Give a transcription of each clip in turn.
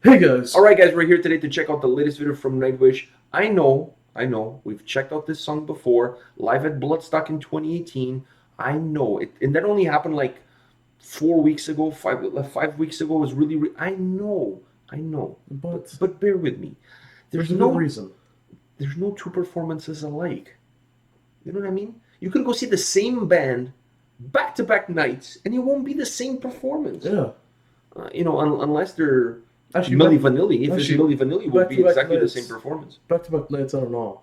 Hey guys! Alright guys, we're here today to check out the latest video from Nightwish. I know, we've checked out this song before, live at Bloodstock in 2018. I know, and that only happened like 4 weeks ago, 5 weeks ago. It was really, I know, but bear with me. There's no reason. There's no two performances alike. You know what I mean? You could go see the same band back-to-back nights, and it won't be the same performance. Yeah. Unless they're Actually, Milli Vanilli. If it's Milli Vanilli, it will be exactly the same performance. Back-to-back nights, I don't know.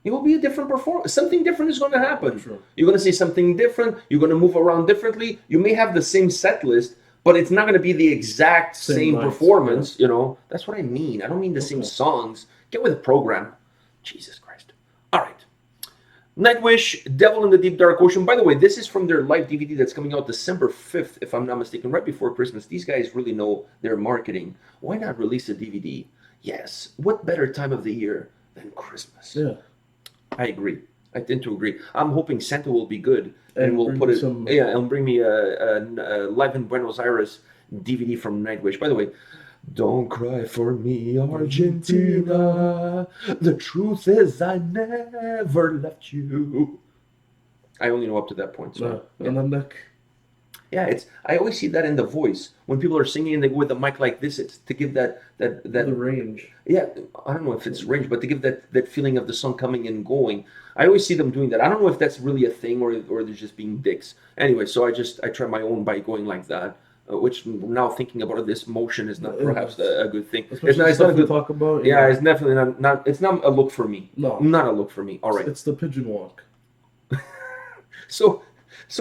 It will be a different performance. Something different is going to happen. Sure. You're going to see something different. You're going to move around differently. You may have the same set list, but it's not going to be the exact same performance. Yeah. That's what I mean. I don't mean the same songs. Get with the program. Jesus Christ. All right. Nightwish, Devil in the Deep Dark Ocean. By the way, this is from their live DVD that's coming out December 5th, if I'm not mistaken, right before Christmas. These guys really know their marketing. Why not release a DVD? Yes. What better time of the year than Christmas? Yeah. I agree. I tend to agree. I'm hoping Santa will be good and will put it. Some... Yeah, and bring me a Live in Buenos Aires DVD from Nightwish. By the way, don't cry for me, Argentina. The truth is, I never left you. I only know up to that point. So, and the neck. Yeah, I always see that in the voice when people are singing and they go with a mic like this. It's to give that the range. Yeah, I don't know if it's range, but to give that feeling of the song coming and going. I always see them doing that. I don't know if that's really a thing or they're just being dicks. Anyway, so I try my own by going like that. Which now thinking about it, this motion is not perhaps a good thing. It's not a good talk about. Yeah, it's definitely not. It's not a look for me. No, not a look for me. All right, it's the pigeon walk. So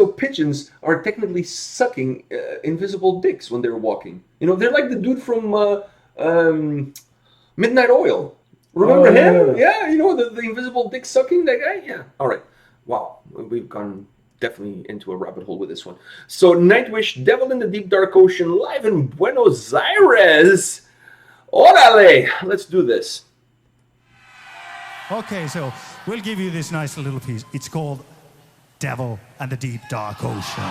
pigeons are technically sucking invisible dicks when they're walking. They're like the dude from Midnight Oil. Remember him? Yeah, the invisible dick sucking that guy. Yeah. All right. Wow, we've gone definitely into a rabbit hole with this one. So Nightwish, Devil in the Deep Dark Ocean, live in Buenos Aires. Orale! Let's do this. Okay, so we'll give you this nice little piece. It's called Devil and the Deep Dark Ocean.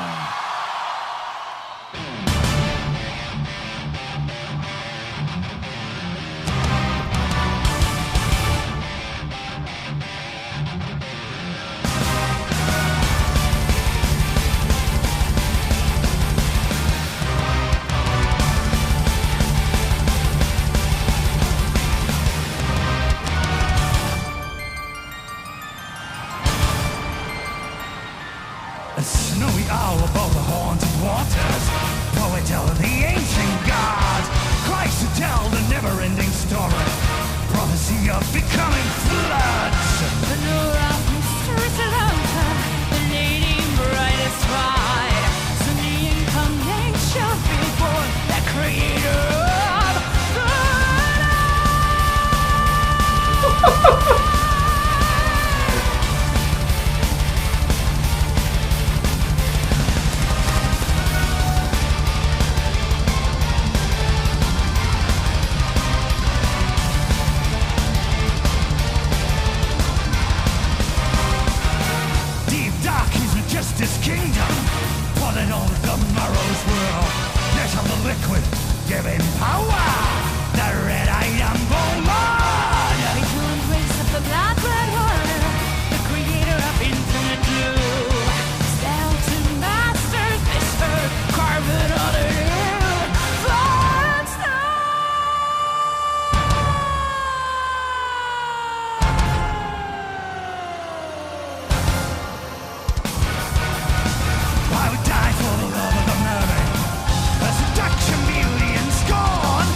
I would die for the love of the mermaid. A seduction, beauty, and scorn.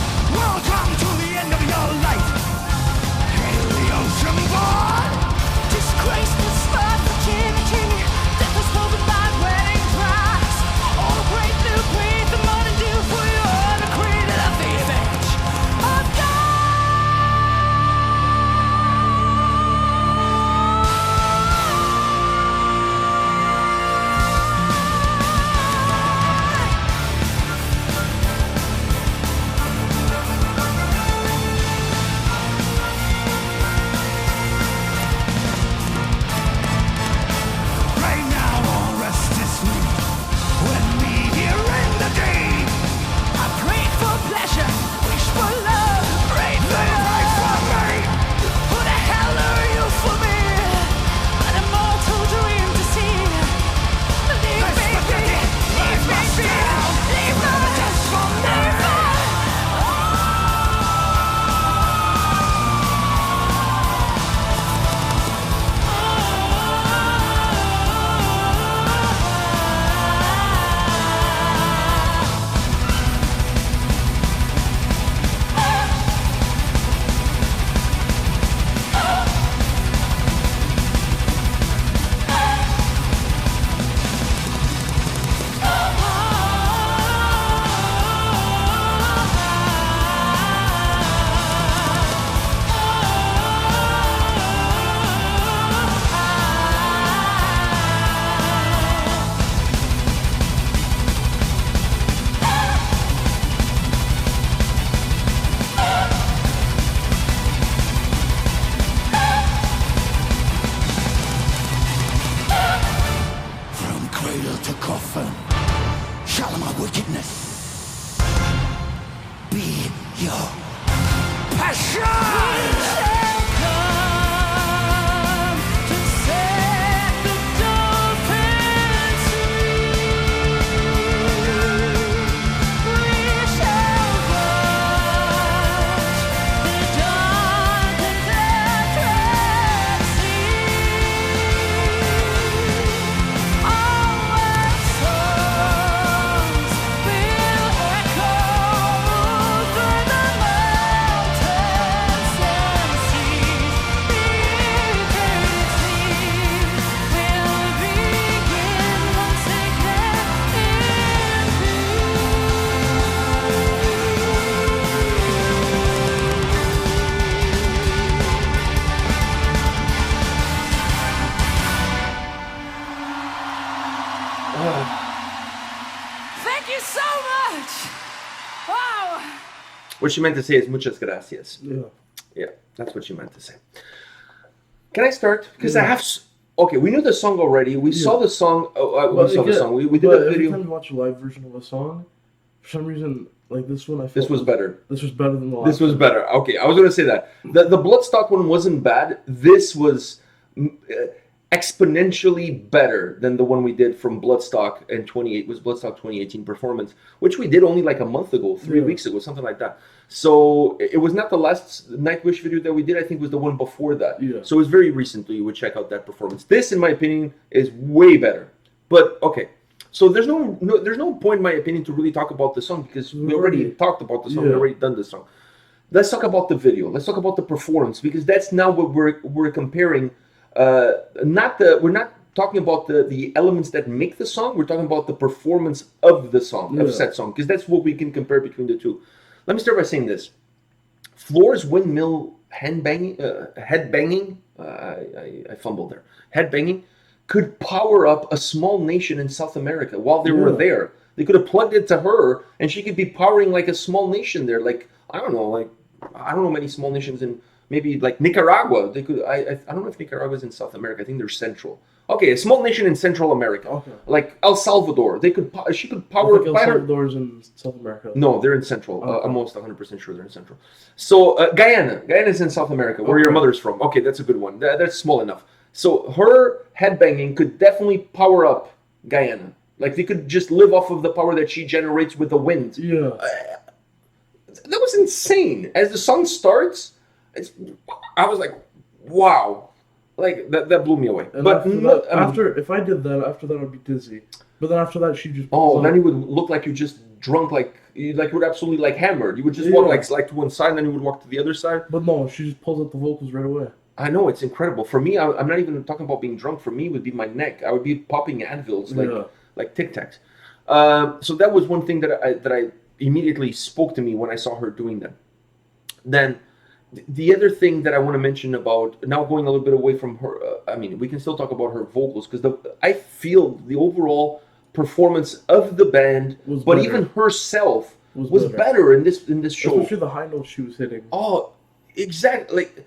to coffin. Shall my wickedness be your passion? What she meant to say is muchas gracias. Yeah. Yeah, that's what she meant to say. Can I start? Because I have... Okay, we knew the song already. We saw the song. We saw the song. We did a video. Every time you watch a live version of a song, for some reason, like this one, I felt this was better. This was better than the last. This was better. Okay, I was going to say that. The Bloodstock one wasn't bad. This was exponentially better than the one we did from Bloodstock and Bloodstock 2018 performance, which we did only like a month ago, 3 weeks ago, something like that. So it was not the last Nightwish video that we did. I think it was the one before that. Yeah. So it was very recently. You would check out that performance. This, in my opinion, is way better. But okay, so there's no point, in my opinion, to really talk about the song because we already talked about the song. We already done the song. Let's talk about the video. Let's talk about the performance because that's now what we're comparing. We're not talking about the elements that make the song. We're talking about the performance of the song, of said song, because that's what we can compare between the two. Let me start by saying this: Floor's windmill head banging. I fumbled there. Head banging could power up a small nation in South America while they were there. They could have plugged it to her, and she could be powering like a small nation there. Like I don't know many small nations in. Maybe like Nicaragua. They could. I don't know if Nicaragua is in South America. I think they're central. Okay, a small nation in Central America. Okay. Like El Salvador. They could. She could power. El Salvador's in South America. No, they're in Central. Okay. I'm almost 100% sure they're in Central. So Guyana. Guyana's in South America, where your mother's from. Okay, that's a good one. That's small enough. So her headbanging could definitely power up Guyana. Like they could just live off of the power that she generates with the wind. Yeah. That was insane. As the song starts. I was like, wow, like that blew me away. And but if I did that, after that I'd be dizzy. But then after that, she just then you would look like you just drunk, like you would absolutely like hammered. You would just walk like to one side, and then you would walk to the other side. But no, she just pulls out the vocals right away. I know, it's incredible. For me, I'm not even talking about being drunk. For me, it would be my neck. I would be popping Advils like Tic Tacs. So that was one thing that I immediately spoke to me when I saw her doing that. Then. The other thing that I want to mention about now going a little bit away from her, I mean, we can still talk about her vocals because I feel the overall performance of the band, but even herself was better in this show. Especially the high notes she was hitting. Oh, exactly. Like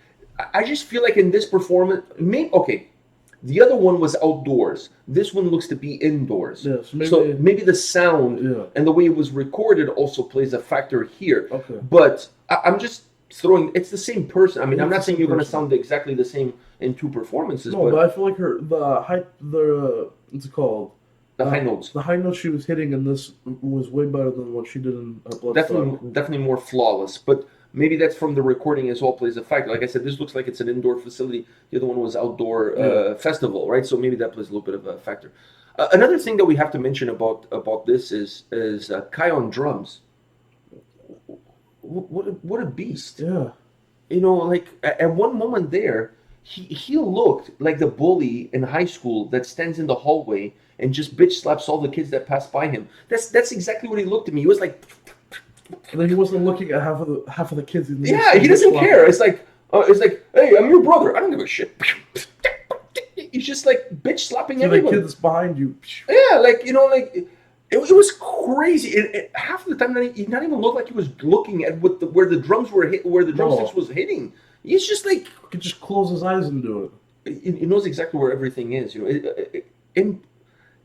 I just feel like in this performance, the other one was outdoors. This one looks to be indoors. Yeah, so maybe the sound and the way it was recorded also plays a factor here. Okay. But I'm just. It's the same person. I mean, I'm not saying you're going to sound exactly the same in two performances. No, but I feel like what's it called? The high notes. The high notes she was hitting in this was way better than what she did in Bloodstock. Definitely more flawless. But maybe that's from the recording as well plays a factor. Like I said, this looks like it's an indoor facility. The other one was outdoor festival, right? So maybe that plays a little bit of a factor. Another thing that we have to mention about this is Kai on drums. What a beast! Yeah, you know, like at one moment there, he looked like the bully in high school that stands in the hallway and just bitch slaps all the kids that pass by him. That's exactly what he looked at me. He was like, and then he wasn't looking at half of the kids. He doesn't care. It's like, hey, I'm your brother. I don't give a shit. He's just like bitch slapping everyone. The kids behind you. Yeah, like you know, like. It was crazy. Half of the time, he not even looked like he was looking at where the drums were hit, where the drumsticks was hitting. He's just like he could just close his eyes and do it. He knows exactly where everything is. You know,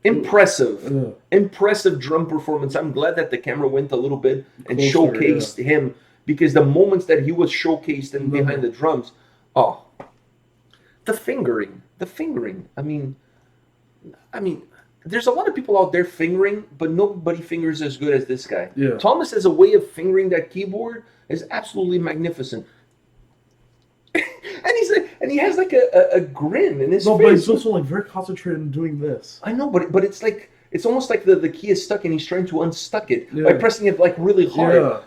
Impressive. Impressive drum performance. I'm glad that the camera went a little bit and Closer, showcased him, because the moments that he was showcased and behind the drums, the fingering. I mean, there's a lot of people out there fingering, but nobody fingers as good as this guy. Yeah. Thomas has a way of fingering that keyboard is absolutely magnificent. And he has like a grin in his face. But he's also like very concentrated in doing this. I know, but it's like it's almost like the key is stuck and he's trying to unstuck it by pressing it like really hard. Yeah.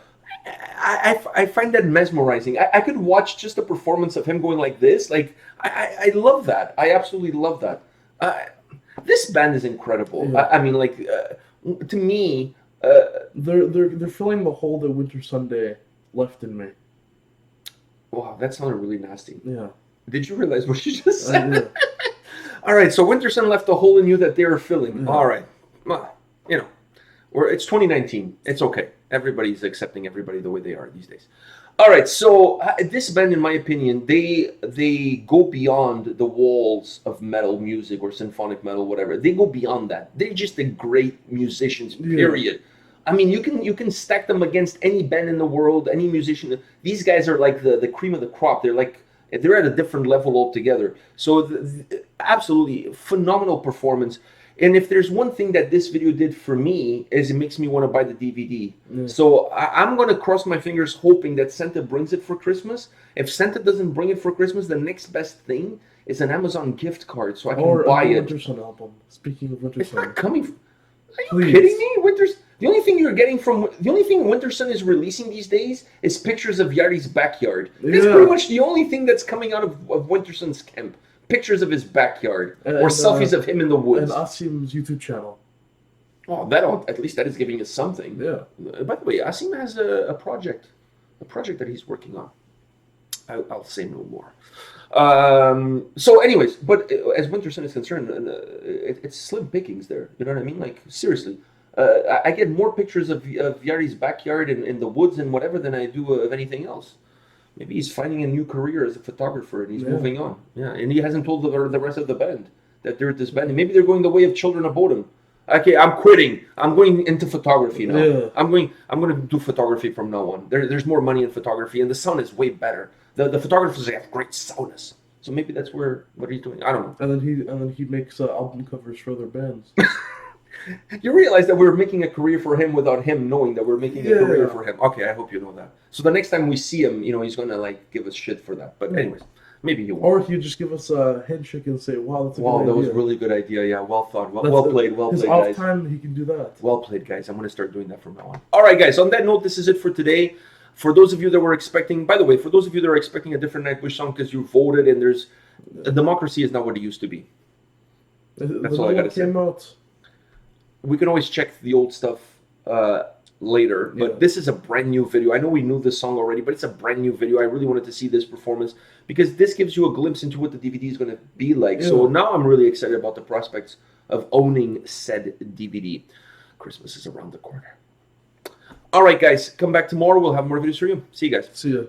I find that mesmerizing. I could watch just a performance of him going like this. Like I love that. I absolutely love that. This band is incredible. Yeah. I mean, like to me, they're filling the hole that Winter Sunday left in me. Wow, that sounded really nasty. Yeah. Did you realize what you just said? Yeah. All right, so Winter Sun left a hole in you that they are filling. Yeah. All right, well, it's 2019. It's okay. Everybody's accepting everybody the way they are these days. All right, so this band, in my opinion, they go beyond the walls of metal music or symphonic metal, whatever. They go beyond that. They're just a great musicians, period. Yeah. I mean, you can stack them against any band in the world, any musician. These guys are like the cream of the crop. They're at a different level altogether. So absolutely phenomenal performance. And if there's one thing that this video did for me, is it makes me want to buy the DVD. So I'm going to cross my fingers hoping that Santa brings it for Christmas. If Santa doesn't bring it for Christmas, the next best thing is an Amazon gift card so I can buy it. Winter Sun album. Speaking of Winter Sun. It's not coming. Are you kidding me? The only thing Wintersun is releasing these days is pictures of Yari's backyard. That's pretty much the only thing that's coming out of Wintersun's camp. Pictures of his backyard or selfies of him in the woods. And Asim's YouTube channel. Oh, at least that is giving us something. Yeah. By the way, Asim has a project that he's working on. I'll say no more. So anyways, but as Wintersun is concerned, it's slim pickings there. You know what I mean? Like, seriously. I get more pictures of Yari's backyard in the woods and whatever than I do of anything else. Maybe he's finding a new career as a photographer and he's moving on. Yeah, and he hasn't told the rest of the band that they're disbanding. Maybe they're going the way of Children of Bodom. Okay, I'm quitting. I'm going into photography now. Yeah. I'm going to do photography from now on. There's more money in photography and the sound is way better. The photographers have great soundness. So maybe that's what he's doing. I don't know. And then he makes album covers for other bands. You realize that we're making a career for him without him knowing that we're making a career for him. Okay, I hope you know that. So the next time we see him, he's gonna like give us shit for that. But anyways, maybe he won't. Or he'll just give us a handshake and say, "Wow, that's a good idea." Wow, that was a really good idea. Yeah, well thought. Well played, his guys. His off time, he can do that. Well played, guys. I'm gonna start doing that from now on. All right, guys. On that note, this is it for today. For those of you that were expecting, by the way, for those of you that are expecting a different Nightwish song because you voted and democracy is not what it used to be. That's all I gotta say. We can always check the old stuff later, but this is a brand new video. I know we knew this song already, but it's a brand new video. I really wanted to see this performance because this gives you a glimpse into what the DVD is going to be like. So now I'm really excited about the prospects of owning said DVD. Christmas is around the corner. All right, guys, come back tomorrow. We'll have more videos for you. See you guys. See ya.